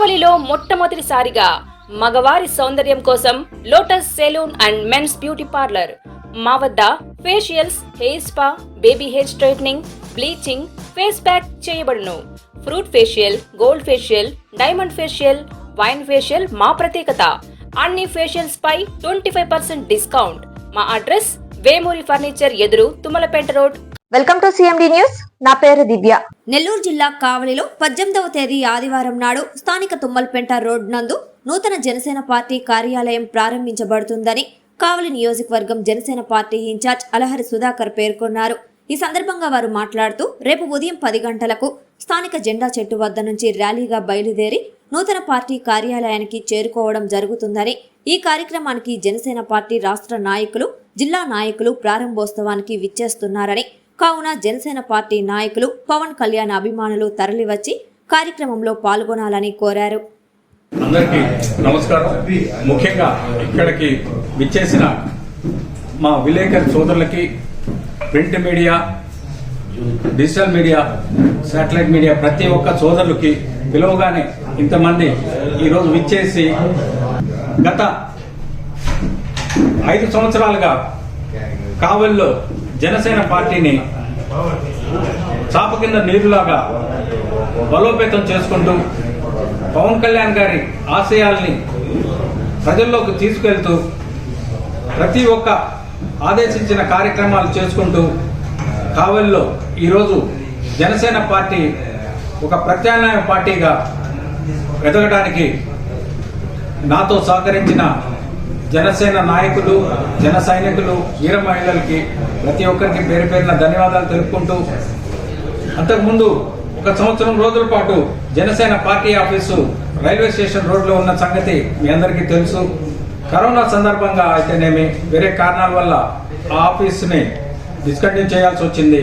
కావలిలో మొట్టమొదటిసారిగా మగవారి సౌందర్యం కోసం Lotus salon and men's beauty parlour. మా వద్ద facials, hair spa, baby hair straightening, bleaching, face pack చేయబడును. Fruit facial, gold facial, diamond facial, wine facial మా ప్రత్యేకత. అన్ని ఫేషియల్స్ పై 25% డిస్కౌంట్. మా అడ్రస్ వేమూరి ఫర్నిచర్ ఎదురు, Tummalapeta road. Welcome to CMD news. నా పేరు దివ్య. నెల్లూరు జిల్లా కావలిలో 18వ తేదీ ఆదివారం నాడు స్థానిక తుమ్మలపేట రోడ్ నందు నూతన జనసేన పార్టీ కార్యాలయం ప్రారంభించబడుతుందని కావలి నియోజకవర్గం జనసేన పార్టీ ఇన్ఛార్జ్ అలహరి సుధాకర్ పేర్కొన్నారు. ఈ సందర్భంగా వారు మాట్లాడుతూ రేపు ఉదయం 10 గంటలకు స్థానిక జెండా చెట్టు వద్ద నుంచి ర్యాలీగా బయలుదేరి నూతన పార్టీ కార్యాలయానికి చేరుకోవడం జరుగుతుందని, ఈ కార్యక్రమానికి జనసేన పార్టీ రాష్ట్ర నాయకులు, జిల్లా నాయకులు ప్రారంభోత్సవానికి విచ్చేస్తున్నారని, కావున జనసేన పార్టీ నాయకులు, పవన్ కళ్యాణ్ అభిమానులు తరలివచ్చి కార్యక్రమంలో పాల్గొనాలని కోరారు. అందరికీ నమస్కారం. ముఖ్యంగా ఇక్కడికి విచ్చేసిన మా విలేకరు సోదరులకి, print media, digital media, satellite media ప్రతి ఒక్క సోదరులకి పిలువగానే ఇంతమంది ఈరోజు విచ్చేసి గత 5 సంవత్సరాలుగా కావలిలో జనసేన పార్టీని చాప కింద నీరులాగా బలోపేతం చేసుకుంటూ పవన్ కళ్యాణ్ గారి ఆశయాల్ని ప్రజల్లోకి తీసుకెళ్తూ ప్రతి ఒక్క ఆదేశించిన కార్యక్రమాలు చేసుకుంటూ కావలిలో ఈరోజు జనసేన పార్టీ ఒక ప్రత్యామ్నాయ పార్టీగా ఎదగడానికి నాతో సహకరించిన జనసేన నాయకులు, జన సైనికులు, వీర మహిళలకి ప్రతి ఒక్కరికి పేరు పేరున ధన్యవాదాలు తెలుపుకుంటూ, అంతకుముందు 1 సంవత్సరం రోజుల పాటు Janasena party office railway station రోడ్లో ఉన్న సంగతి మీ అందరికీ తెలుసు. కరోనా సందర్భంగా అయితేనేమి వేరే కారణాల వల్ల ఆ ఆఫీసుని డిస్కంటిన్యూ చేయాల్సి వచ్చింది.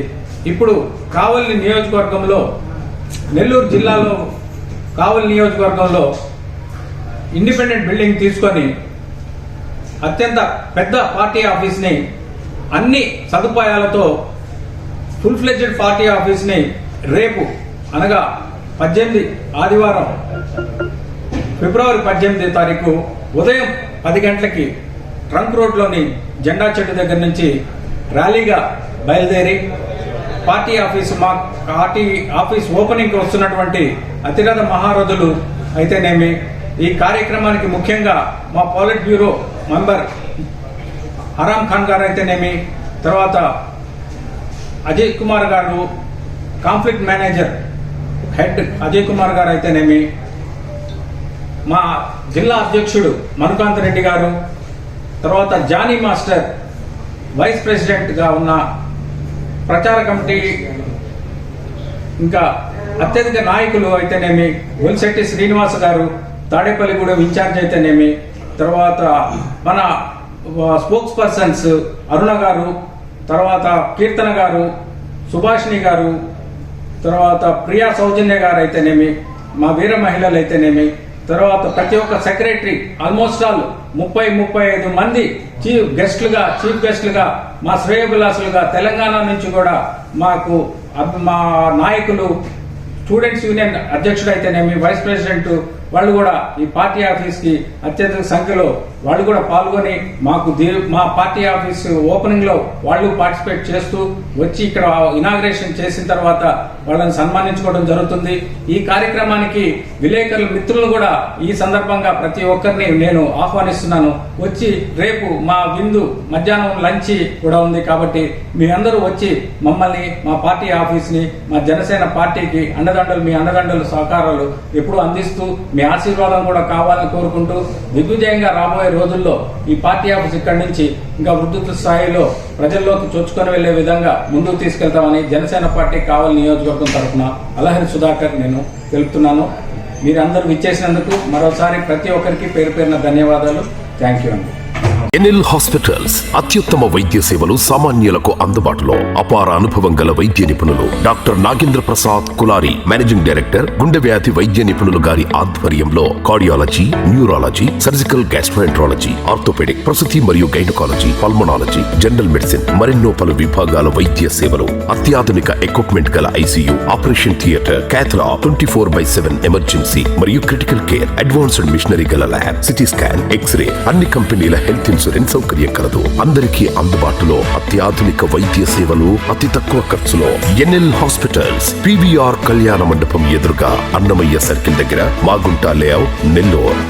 ఇప్పుడు కావలి నియోజకవర్గంలో, నెల్లూరు జిల్లాలో కావలి నియోజకవర్గంలో ఇండిపెండెంట్ బిల్డింగ్ తీసుకొని అత్యంత పెద్ద పార్టీ ఆఫీస్ని అన్ని సదుపాయాలతో ఫుల్ ఫ్లెడ్జెడ్ పార్టీ ఆఫీస్ని రేపు అనగా 18 ఆదివారం ఫిబ్రవరి 18వ తారీఖు ఉదయం 10 గంటలకి ట్రంక్ రోడ్లోని జెండా చెట్టు దగ్గర నుంచి ర్యాలీగా బయలుదేరి పార్టీ ఆఫీస్ ఓపెనింగ్ వస్తున్నటువంటి అతిరథ మహారథులు అయితేనేమి, ఈ కార్యక్రమానికి ముఖ్యంగా మా పాలిట్ బ్యూరో మెంబర్ హరామ్ ఖాన్ గారు అయితేనేమి, తర్వాత అజయ్ కుమార్ గారు, conflict manager head Ajay Kumar గారు అయితేనేమి, మా జిల్లా అధ్యక్షుడు మనుకాంత్ రెడ్డి గారు, తర్వాత జానీ మాస్టర్ వైస్ ప్రెసిడెంట్గా ఉన్న ప్రచార కమిటీ, ఇంకా అత్యధిక నాయకులు అయితేనేమి వెల్శెట్టి శ్రీనివాస్ గారు, తాడేపల్లిగూడెం ఇన్ఛార్జ్ అయితేనేమి, తర్వాత మన స్పోక్స్ పర్సన్స్ అరుణ గారు, తర్వాత కీర్తన గారు, సుభాషిణి గారు, తర్వాత ప్రియా సౌజన్య గారు అయితేనేమి, మా వీర మహిళలు అయితేనేమి, తర్వాత ప్రతి ఒక్క సెక్రటరీ, ఆల్మోస్ట్ ఆల్ 30-35 మంది చీఫ్ గెస్ట్లుగా మా శ్రేయోభిలాసులుగా తెలంగాణ నుంచి కూడా మాకు మా నాయకులు, స్టూడెంట్స్ యూనియన్ అధ్యక్షుడు అయితేనేమి, వైస్ ప్రెసిడెంట్ వాళ్ళు కూడా ఈ పార్టీ ఆఫీస్కి అత్యధిక సంఖ్యలో వాళ్ళు కూడా పాల్గొని మా పార్టీ ఆఫీస్ ఓపెనింగ్ లో వాళ్ళు పార్టిసిపేట్ చేస్తూ వచ్చి ఇక్కడ ఇనాగ్రేషన్ చేసిన తర్వాత వాళ్ళని సన్మానించుకోవడం జరుగుతుంది. ఈ కార్యక్రమానికి విలేకరుల మిత్రులు కూడా ఈ సందర్భంగా ప్రతి ఒక్కరిని నేను ఆహ్వానిస్తున్నాను. వచ్చి రేపు మా విందు మధ్యాహ్నం లంచ్ కూడా ఉంది కాబట్టి మీ అందరూ వచ్చి మమ్మల్ని, మా పార్టీ ఆఫీస్ ని, మా జనసేన పార్టీకి మీ అండదండలు సహకారాలు ఎప్పుడూ అందిస్తూ మీ ఆశీర్వాదం కూడా కావాలని కోరుకుంటూ, దిగ్విజయంగా రాబోయే రోజుల్లో ఈ పార్టీ ఆఫీస్ ఇక్కడి నుంచి ఇంకా ఉధృత స్థాయిలో ప్రజల్లోకి చొచ్చుకొని వెళ్లే విధంగా ముందుకు తీసుకెళ్తామని జనసేన పార్టీ కావలి నియోజకవర్గం తరఫున అలహరి సుధాకర్ నేను తెలుపుతున్నాను. మీరందరూ విచ్చేసినందుకు మరోసారి ప్రతి ఒక్కరికి పేరు పేరున ధన్యవాదాలు. థ్యాంక్ యూ అండి. ఎన్ఎల్ హాస్పిటల్స్ అత్యుత్తమ వైద్య సేవలు సామాన్యులకు అందుబాటులో. అపార అనుభవం గల వైద్య నిపుణులు doctor Nagendra Prasad Kulari, managing director, గుండె వ్యాధి వైద్య నిపుణులు గారి ఆధ్వర్యంలో cardiology, neurology, surgical gastroenterology, orthopaedic, ప్రసూతి మరియు గైనకాలజీ, పల్మనాలజీ, జనరల్ మెడిసిన్ మరెన్నో పలు విభాగాల వైద్య సేవలు. అత్యాధునిక ఎక్విప్మెంట్ గల ఐసీయూ, ఆపరేషన్ థియేటర్, క్యాథ్లా, 24/7 ఎమర్జెన్సీ మరియు క్రిటికల్ కేర్, అడ్వాన్స్డ్ మిషనరీ గల ల్యాబ్, సిటీ స్కాన్, ఎక్స్రే, అన్ని కంపెనీల హెల్త్ ఇన్సూరెన్స్ సౌకర్యం కలదు. అందరికీ అందుబాటులో అత్యాధునిక వైద్య సేవలు అతి తక్కువ ఖర్చులో. ఎన్ఎల్ హాస్పిటల్స్, పివిఆర్ కళ్యాణ మండపం ఎదురుగా, అన్నమయ్య సర్కిల్ దగ్గర, మాగుంట లేఅవుట్, నెల్లూరు.